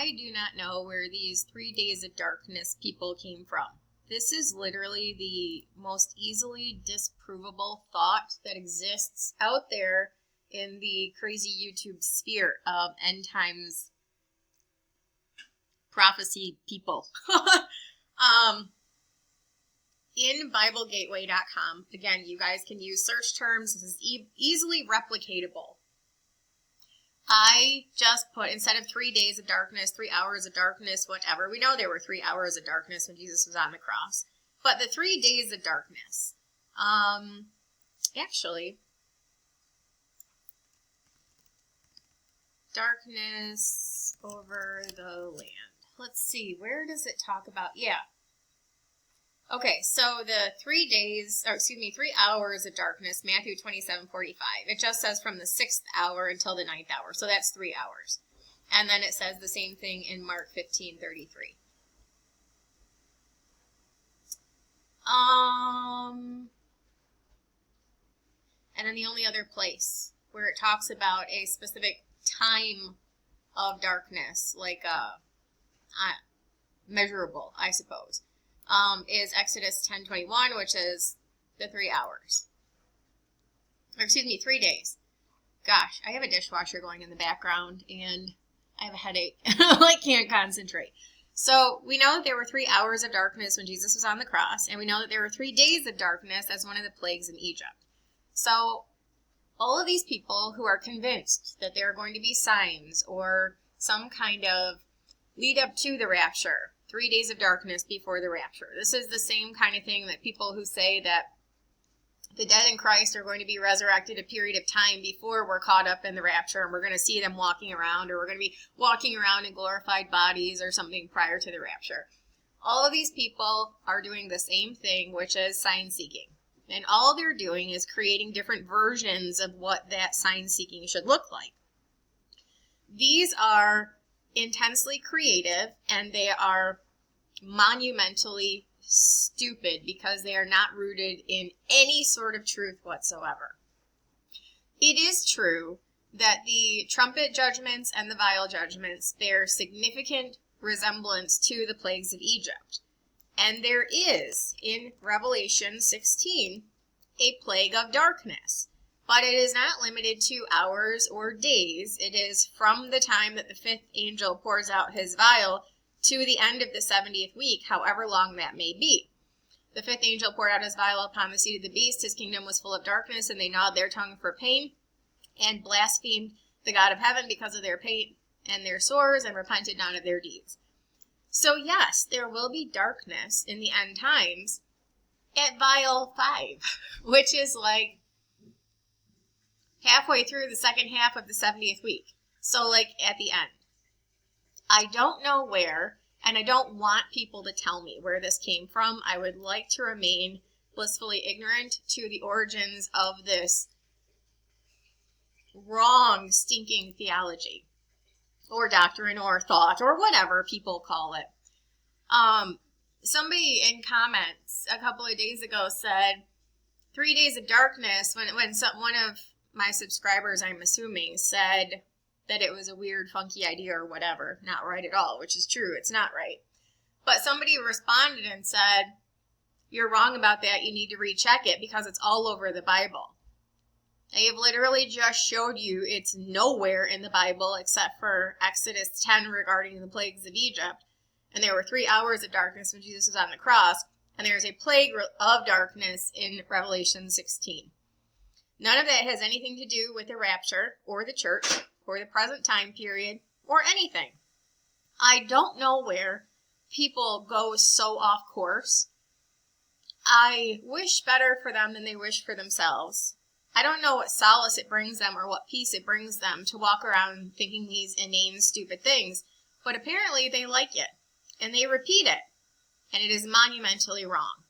I do not know where these 3 days of darkness people came from. This is literally the most easily disprovable thought that exists out there in the crazy YouTube sphere of end times prophecy people. In BibleGateway.com, again, you guys can use search terms. This is easily replicatable. I just put, instead of 3 days of darkness, 3 hours of darkness, whatever. We know there were 3 hours of darkness when Jesus was on the cross. But the 3 days of darkness. Actually, darkness over the land. Let's see, where does it talk about? Yeah. Okay, so the 3 hours of darkness, Matthew 27:45. It just says from the 6th hour until the 9th hour. So that's 3 hours. And then it says the same thing in Mark 15:33. And then the only other place where it talks about a specific time of darkness, like measurable, I suppose, is Exodus 10:21, which is the 3 hours. Or 3 days. Gosh, I have a dishwasher going in the background, and I have a headache. I can't concentrate. So we know that there were 3 hours of darkness when Jesus was on the cross, and we know that there were 3 days of darkness as one of the plagues in Egypt. So all of these people who are convinced that there are going to be signs or some kind of lead up to the rapture, 3 days of darkness before the rapture. This is the same kind of thing that people who say that the dead in Christ are going to be resurrected a period of time before we're caught up in the rapture, and we're going to see them walking around, or we're going to be walking around in glorified bodies or something prior to the rapture. All of these people are doing the same thing, which is sign seeking. And all they're doing is creating different versions of what that sign seeking should look like. These are intensely creative, and they are monumentally stupid because they are not rooted in any sort of truth whatsoever. It is true that the trumpet judgments and the vial judgments bear significant resemblance to the plagues of Egypt. And there is, in Revelation 16, a plague of darkness. But it is not limited to hours or days. It is from the time that the 5th angel pours out his vial to the end of the 70th week, however long that may be. The 5th angel poured out his vial upon the seat of the beast. His kingdom was full of darkness, and they gnawed their tongue for pain and blasphemed the God of heaven because of their pain and their sores, and repented not of their deeds. So yes, there will be darkness in the end times at vial 5, which is like halfway through the second half of the 70th week. So like at the end. I don't know where, and I don't want people to tell me where this came from. I would like to remain blissfully ignorant to the origins of this wrong, stinking theology, or doctrine, or thought, or whatever people call it. Somebody in comments a couple of days ago said 3 days of darkness, when one of my subscribers, I'm assuming, said that it was a weird, funky idea or whatever. Not right at all, which is true. It's not right. But somebody responded and said, you're wrong about that. You need to recheck it because it's all over the Bible. I have literally just showed you it's nowhere in the Bible except for Exodus 10 regarding the plagues of Egypt. And there were 3 hours of darkness when Jesus was on the cross. And there's a plague of darkness in Revelation 16. None of that has anything to do with the rapture or the church or the present time period or anything. I don't know where people go so off course. I wish better for them than they wish for themselves. I don't know what solace it brings them or what peace it brings them to walk around thinking these inane, stupid things, but apparently they like it, and they repeat it, and it is monumentally wrong.